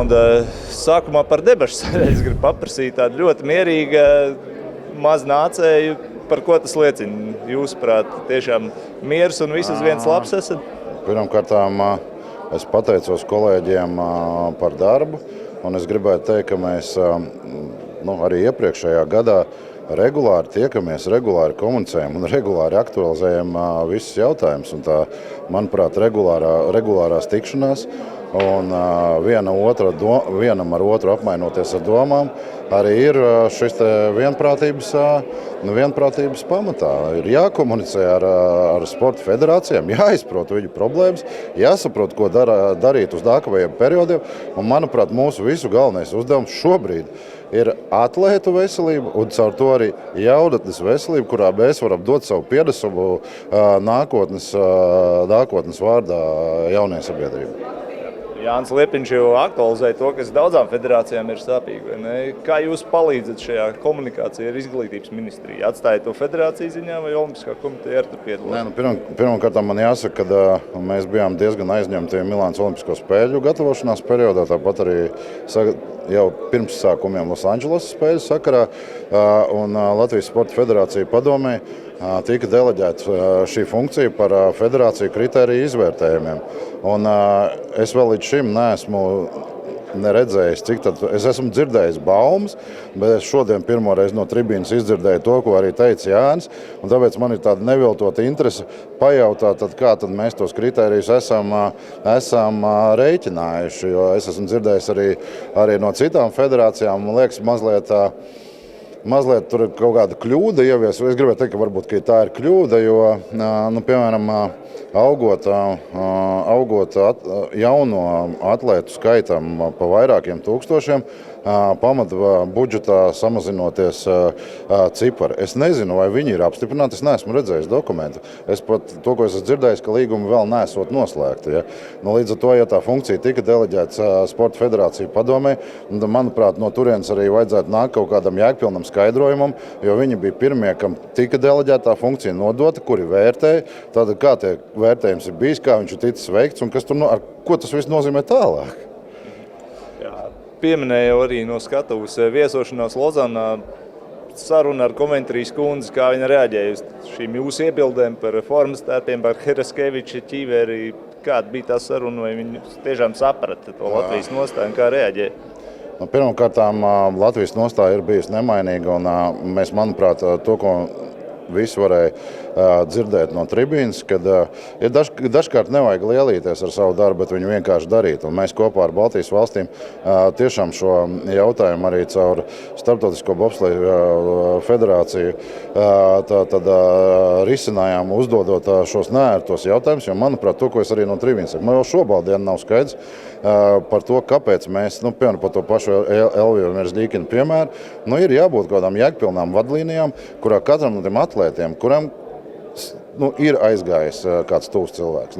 Un sākumā par debašu sadaļu es gribu paprasīt tādu ļoti mierīgu maznācēju, par ko tas liecina. Jūsuprāt, tiešām miers un viss uz viens labs esat? Pirmkārtām es pateicos kolēģiem par darbu, un es gribētu teikt, ka mēs arī iepriekšējā gadā regulāri tiekamies, regulāri komunicējam un regulāri aktualizējam visus jautājumus. Un tā, manuprāt, regulārās tikšanās un vienam ar otru apmainoties ar domām arī ir šis vienprātības pamatā. Ir jākomunicē ar sporta federācijām, jāizprot viņu problēmas, jāsaprot, ko darīt uz nākamajiem periodiem. Un, manuprāt, mūsu visu galvenais uzdevums šobrīd ir atlētu veselība un caur to arī jaunatnes veselība, kurā mēs varam dot savu pienesumu nākotnes vārdā jaunajai sabiedrībai. Jānis Liepiņš jau aktualizēja to, kas daudzām federācijām ir sāpīgi. Kā jūs palīdzat šajā komunikācijā ar izglītības ministriju? Atstājat to federāciju ziņā vai Olimpiskā komiteja ar to piedalās? Pirmkārt, man jāsaka, ka mēs bijām diezgan aizņemti Milānas Olimpisko spēļu gatavošanās periodā, tāpat arī jau pirms sākumiem Losandželosas spēļu sakarā, un Latvijas Sporta federācija padomē tika deleģēta šī funkcija par federāciju kritēriju izvērtējumiem. Un es vēl līdz šim neesmu neredzējis, es esmu dzirdējis baumas, bet es šodien pirmoreiz no tribīnas izdzirdēju to, ko arī teica Jānis, un tāpēc man ir tāda neviltota interese pajautāt, kā tad mēs tos kritērijus esam rēķinājuši, jo es esmu dzirdējis arī no citām federācijām, man liekas, mazliet tur ir kaut kāda kļūda ievies. Es gribētu teikt, ka varbūt tā ir kļūda, jo, piemēram, augot jauno atlētu skaitam pa vairākiem tūkstošiem, pamata budžetā samazinoties cipari. Es nezinu, vai viņi ir apstiprināti, es neesmu redzējis dokumentu. Es pat to, ko es esmu dzirdējis, ka līgumi vēl neesot noslēgti. Ja? Līdz ar to, ja tā funkcija tika deleģēta Sporta federāciju padomē, manuprāt, no turienes arī vajadzētu nākt kaut kādam jēgpilnam skaidrojumam, jo viņi bija pirmie, kam tika deleģēta tā funkcija nodota, kuri vērtēja, tātad kā tie vērtējums ir bijis, kā viņš ir ticis veikts un ko tas viss nozīmē tālāk. Pieminēju arī no skatuves viesošanos Lozanā saruna ar komentārijas kundzi, kā viņa reaģēja uz šīm jūsu iebildēm par formas tērpiem, par Heraskeviča ķīveri. Kāda bija tā saruna, vai viņi tiešām saprata to Latvijas nostāju un kā reaģēja? Pirmkārtām, Latvijas nostāja ir bijusi nemainīga, un mēs, manuprāt, to, ko visi varēja dzirdēt no tribīnas, kad dažkārt nevajag lielīties ar savu darbu, bet viņu vienkārši darīt. Un mēs kopā ar Baltijas valstīm tiešām šo jautājumu arī caur Starptautisko bobsleju federāciju risinājām, uzdodot šos neērtos jautājumus, jo, manuprāt, to, ko es arī no tribīnas saku, man vēl šobrīd nav skaidrs par to, kāpēc mēs, piemēram, par to pašu Elviju Meržģīkinu piemēru, ir jābūt kādām jēgpilnām vadlīnijām, kurā katram no tiem atlētiem, kuram ir aizgājis kāds tūs cilvēks.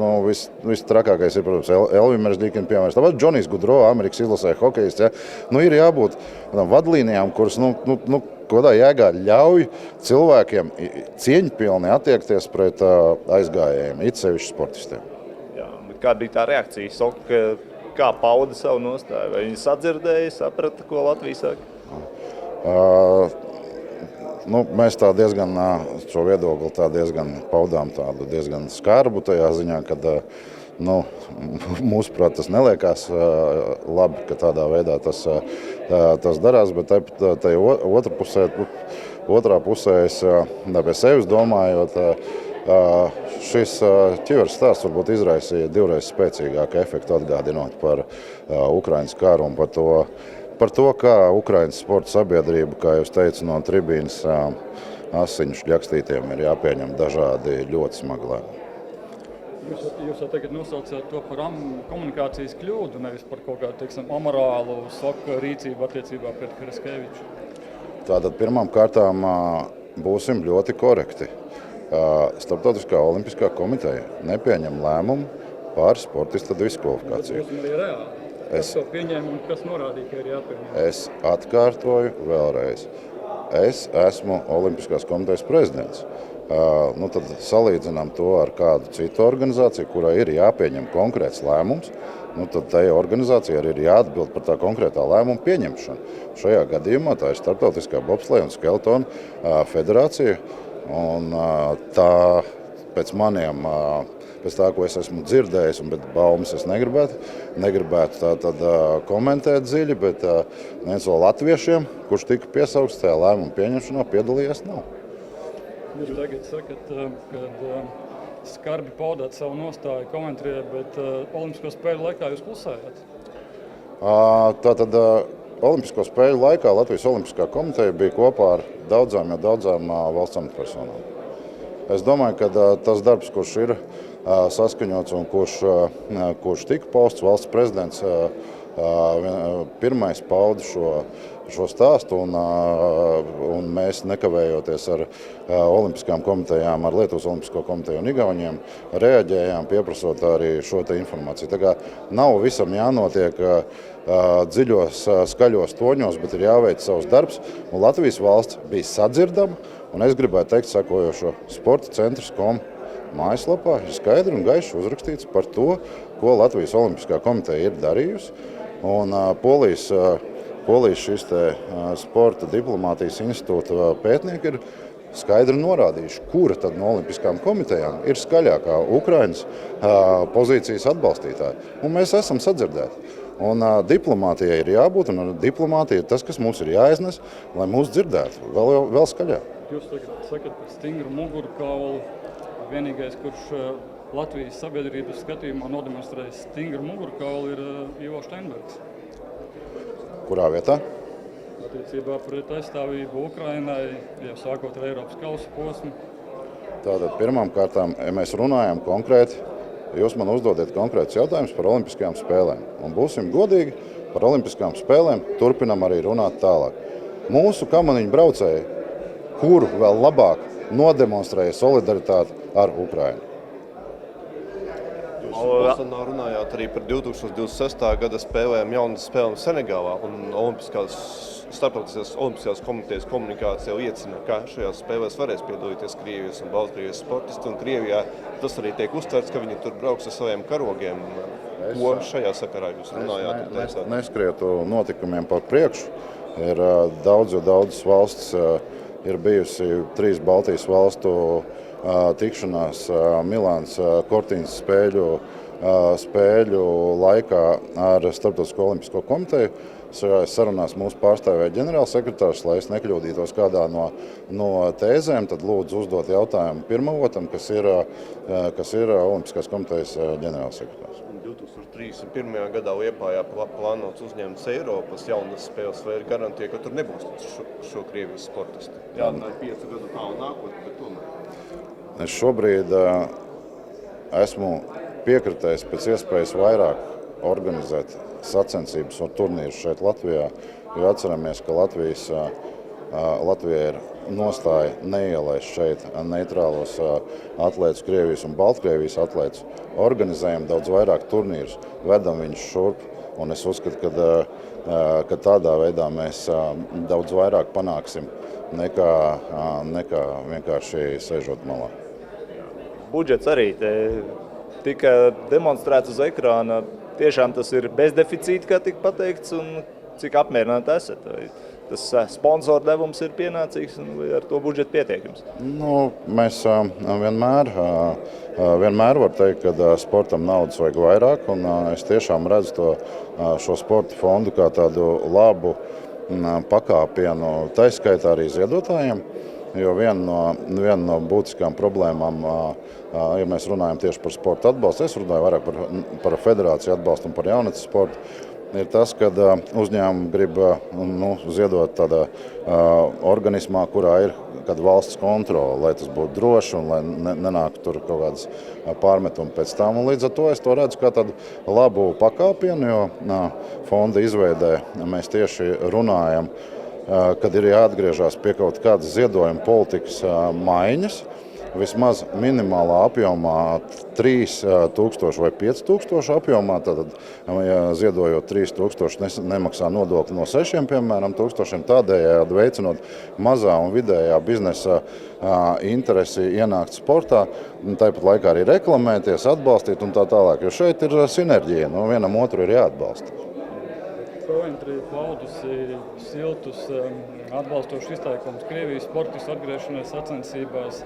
Viss trakākais ir, protams, Elvija Meržģīkina piemērs. Tāpat Džonijs Gudro, Amerikas izlasē hokejists. Ja? Ir jābūt vadlīnijām, kuras kādā jēgā ļauj cilvēkiem cieņpilni attiekties pret aizgājējiem, it sevišķi sportistiem. Jā, bet kāda bija tā reakcija? Kā pauda savu nostāju? Vai viņi sadzirdēja, saprata, ko Latvija saka? Mēs tā diezgan šo viedokli diezgan paudām tādu diezgan skarbu tajā ziņā, kad mūsuprāt tas neliekās labi, ka tādā veidā tas darās, bet otrā pusē es pie sevis domājot, šis ķiveres stāsts varbūt izraisīja divreiz spēcīgāku efektu atgādinot par Ukrainas karu un par to, kā Ukrainas sporta sabiedrība, kā jūs teicu, no tribīnas asiņu šļakstītiem ir jāpieņem dažādi ļoti smagi lēmumi. Jūs jau tagad nosaucāt to par komunikācijas kļūdu, nevis par kaut kādu, amorālu rīcību attiecībā pret Heraskeviču. Tātad pirmām kārtām būsim ļoti korekti. Starptautiskā olimpiskā komiteja nepieņem lēmumu par sportista diskvalifikāciju. Tas ir reāli. Kas to pieņēma un kas norādīja, ka ir jāpieņem? Es atkārtoju vēlreiz. Es esmu Olimpiskās komitejas prezidents. Tad salīdzinām to ar kādu citu organizāciju, kurai ir jāpieņem konkrēts lēmums. Tad tai organizācijai arī ir jāatbild par tā konkrētā lēmuma pieņemšanu. Šajā gadījumā tā ir Starptautiskā bobsleja un skeletona federācija. Un tā pēc maniem, pēc tā, ko es esmu dzirdējis, bet baumas es negribētu tad komentēt dziļi, bet viens no latviešiem, kurš tika piesaukts tajā lēmuma pieņemšanā, piedalījies nav. Jūs tagad sakat, ka skarbi paudāt savu nostāju komentrijā, bet Olimpisko spēļu laikā jūs klusējāt? Tātad Olimpisko spēļu laikā Latvijas Olimpiskā komiteja bija kopā ar daudzām valsts amatpersonām. Es domāju, ka tas darbs, kurš ir saskaņots un kurš tika pausts, valsts prezidents pirmais pauda šo stāstu, un mēs nekavējoties ar Olimpiskām komitejām, ar Lietuvas Olimpisko komiteju un Igauniem reaģējām, pieprasot arī šo te informāciju. Tā kā nav visam jānotiek dziļos, skaļos toņos, bet ir jāveic savs darbs, un Latvijas valsts bija sadzirdama, un es gribētu teikt sakojošo: Sporta centrs.com mājaslapā ir skaidri un gaiši uzrakstīts par to, ko Latvijas Olimpiskā komiteja ir darījusi. Un Polijas šis sporta diplomātijas institūta pētnieki ir skaidri norādījuši, kura tad no Olimpiskām komitejām ir skaļākā Ukrainas pozīcijas atbalstītāja. Un mēs esam sadzirdēti. Un diplomātijai ir jābūt, un diplomātija ir tas, kas mums ir jāiznes, lai mūs dzirdētu vēl skaļāk. Jūs tagad sakat par stingru mugurkaulu. Vienīgais, kurš Latvijas sabiedrības skatījumā nodemonstrējas stingru mugurkaulu, ir Ivo Steinbergs. Kurā vietā? Attiecībā pret aizstāvību Ukrainai, jau sākot ar Eiropas kausa posmu. Tātad pirmām kārtām, ja mēs runājam konkrēti, jūs man uzdodiet konkrētus jautājumus par Olimpiskajām spēlēm. Un būsim godīgi, par Olimpiskajām spēlēm turpinam arī runāt tālāk. Mūsu kamaniņu braucēji, kuru vēl labāk nodemonstrēja solidaritāti ar Ukrainu. Jūs Bostonā runājāt arī par 2026. gada spēlēm, jaunas spēlēm Senegālā, un Starptautiskās olimpiskās komitejas komunikācija liecina, ka šajās spēlēs varēs piedalīties Krievijas un Baltkrievijas sportisti, un Krievijā tas arī tiek uztverts, ka viņi tur brauks ar saviem karogiem. Ko šajā sakarā jūs runājāt un teicāt? Neskrietu notikumiem par priekšu. Ir daudzas valstis, ir bijusi 3 Baltijas valstu tikšanās Milānas Cortinas spēļu laikā ar Starptautisko olimpisko komiteju. Šajās sarunās mūs pārstāvēja ģenerālsekretārs, lai es nekļūdītos kādā no tēzēm, tad lūdzu uzdot jautājumu pirmavotam, kas ir Olimpiskās komitejas ģenerālsekretārs. 2031. gadā Liepājā plānots uzņemts Eiropas jaunas spēles, vai ir garantija, ka tur nebūs šo Krievijas sportistu? Jā, tā ir 5 gadu tālu nākotne, bet tomēr. Es šobrīd esmu piekritējis pēc iespējas vairāk organizēt sacensības un turnīrus šeit Latvijā, jo atceramies, ka Latvija ir nostāja neielaist šeit neitrālos atlētus, Krievijas un Baltkrievijas atlētus. Organizējam daudz vairāk turnīrus, vedam viņus šurp, un es uzskatu, ka tādā veidā mēs daudz vairāk panāksim nekā vienkārši sēžot malā. Budžets arī tika demonstrēts uz ekrāna. Tiešām tas ir bez deficīta, kā tika pateikts, un cik apmierināti esat? Vai tas sponsoru devums ir pienācīgs un vai ar to budžetu pietiekams? Mēs vienmēr var teikt, ka sportam naudas vajag vairāk, un es tiešām redzu šo sporta fondu kā tādu labu pakāpienu, taiskaitā arī ziedotājiem. Jo viena no būtiskām problēmām, ja mēs runājam tieši par sporta atbalstu, es runāju vairāk par federāciju atbalstu un par jaunatnes sportu, ir tas, ka uzņēmumi grib ziedot tādā organismā, kurā ir kāda valsts kontrole, lai tas būtu droši un lai nenāktu tur kaut kādas pārmetumi pēc tam. Un līdz ar to es to redzu kā tādu labu pakāpienu, jo fonda izveidē mēs tieši runājam, kad ir jāatgriežas pie kaut kādas ziedojuma politikas maiņas, vismaz minimālā apjomā 3000 vai 5000 apjomā, tad ziedojot 3000 nemaksā nodokli no 6, piemēram, tūkstošiem, tādējādi veicinot mazā un vidējā biznesa interesi ienākt sportā, tāpat laikā arī reklamēties, atbalstīt un tā tālāk, jo šeit ir sinerģija, vienam otru ir jāatbalsta. Coventry paudusi siltus atbalstošus izteikumus Krievijas sportistu atgriešanai sacensībās.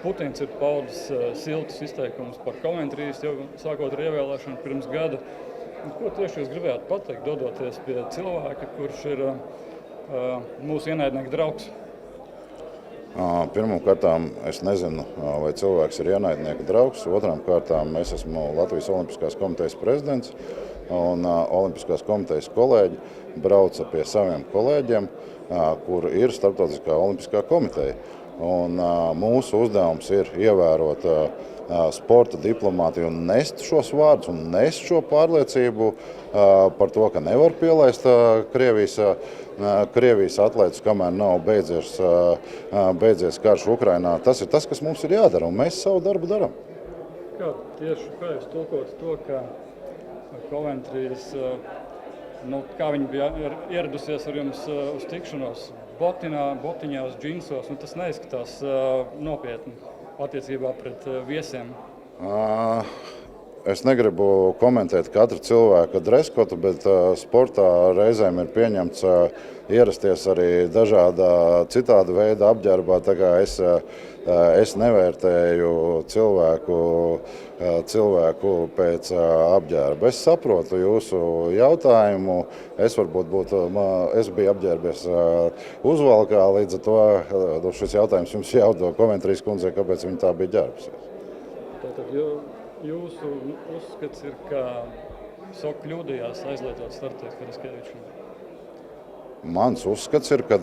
Putins ir paudis siltus izteikumus par Coventrijas jau sākot ar ievēlēšanu pirms gada. Ko tieši jūs gribējāt pateikt, dodoties pie cilvēka, kurš ir mūsu ienaidnieka draugs? Pirmkārt, es nezinu, vai cilvēks ir ienaidnieka draugs. Otrām kārtām, es esmu Latvijas Olimpiskās komitejas prezidents, un Olimpiskās komitejas kolēģi brauca pie saviem kolēģiem, kur ir Starptautiskā olimpiskā komiteja. Un mūsu uzdevums ir ievērot sporta diplomātiju un nest šos vārdus un nest šo pārliecību par to, ka nevar pielaist Krievijas atlētus, kamēr nav beidzies karš Ukrainā. Tas ir tas, kas mums ir jādara, un mēs savu darbu darām. Kā jūs tulkot to, ka Coventrijas, kā viņi bija ieradusies ar jums uz tikšanos, botiņās, džinsos, tas neizskatās nopietni attiecībā pret viesiem? Es negribu komentēt katru cilvēka dreskotu, bet sportā reizēm ir pieņemts ierasties arī dažādā citāda veida apģērbā. Tā kā es nevērtēju cilvēku pēc apģērba. Es saprotu jūsu jautājumu. Es biju apģērbies uzvalkā, līdz ar to šis jautājums jums jāuzdod Coventrijas kundzei, kāpēc viņa tā bija ģērbusies. Tātad jūsu uzskats ir, ka Sok kļūdījās aizlietot startēt Heraskevičam? Mans uzskats ir, ka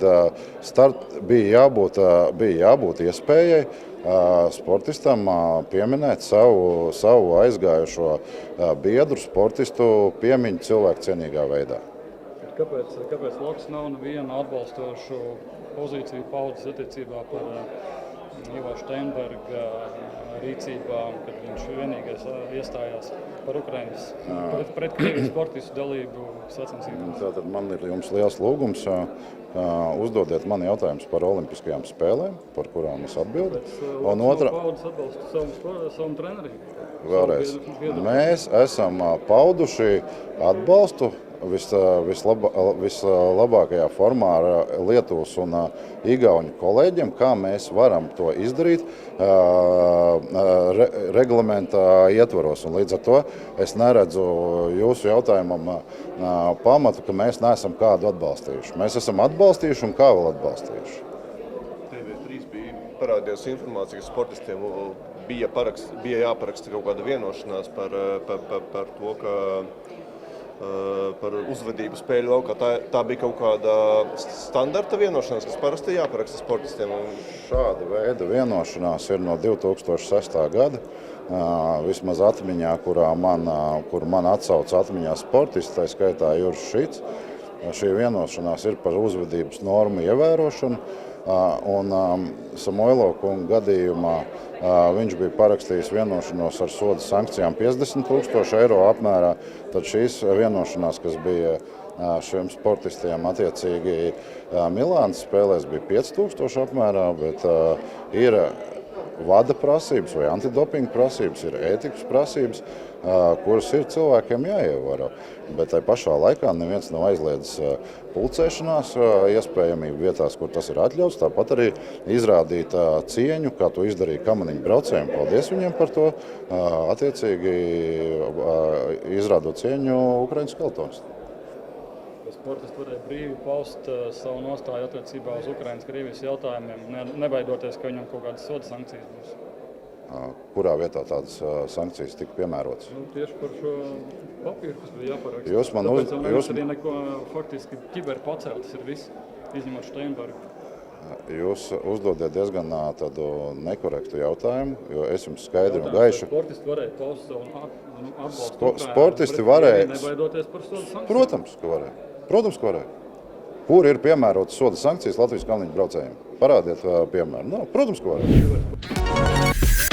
bija jābūt iespējai sportistam pieminēt savu aizgājušo biedru sportistu piemiņu cilvēkcienīgā veidā. Kāpēc Loks nav nevienu atbalstošu pozīciju paudis attiecībā par Ivo Steinberga rīcībā, kad viņš vienīgais iestājās par Ukrainas pret Krievijas sportistu dalību sacensībās? Tātad man ir jums liels lūgums. Uzdodiet man jautājumus par olimpiskajām spēlēm, par kurām es atbildu. Un otra, paudis atbalstu savam treneriem? Vēlreiz. Mēs esam pauduši atbalstu vislabākajā formā ar Lietuvas un Igauņu kolēģiem, kā mēs varam to izdarīt reglamentā ietvaros. Un līdz ar to es neredzu jūsu jautājumam pamatu, ka mēs neesam kādu atbalstījuši. Mēs esam atbalstījuši un kā vēl atbalstījuši. TV3 bija parādījās informācija, ka sportistiem bija jāparaksta kaut kāda vienošanās par to, ka par uzvedību spēļu laukā. Tā bija kaut kāda standarta vienošanās, kas parasti jāparaksta sportistiem. Šāda veida vienošanās ir no 2006. gada. Vismaz atmiņā, kur man atsauc atmiņā sportisti, tā skaitā Juris Šits. Šī vienošanās ir par uzvedības normu ievērošanu. Un Samoilo kunga gadījumā viņš bija parakstījis vienošanos ar soda sankcijām 50 000 eiro apmērā. Tad šīs vienošanās, kas bija šiem sportistiem attiecīgi Milānas spēlēs, bija 5000 apmērā, bet ir vada prasības vai antidopinga prasības, ir ētikas prasības, kuras ir cilvēkiem jāievēro. Bet tai pašā laikā neviens nav aizliedzis pulcēšanās iespējamību vietās, kur tas ir atļauts. Tāpat arī izrādīt cieņu, kā to izdarīja kamaniņu braucējiem. Paldies viņiem par to. Attiecīgi izrādot cieņu Ukraiņas skeltonistam. Sportisti varēja brīvi paust savu nostāju attiecībā uz Ukrainas-Krievijas jautājumiem, nebaidoties, ka viņam kaut kādas soda sankcijas būs. Kurā vietā tādas sankcijas tika piemērotas? Tieši par šo papīru, kas bija jāparaksta. Jūs arī neko faktiski ķiberpacēltas ir viss, izņemot Steinbergu. Jūs uzdodiet diezgan tādu nekorektu jautājumu, jo es jums skaidri un gaiši. Sportisti varēja paust savu atbalstu Sportisti varēja. Nebaidoties par soda sankcijām? Protams, ka varēja. Kur ir piemērotas soda sankcijas Latvijas kalniņu braucējiem? Parādiet piemēru. Protams, ka varēja. Latvijas.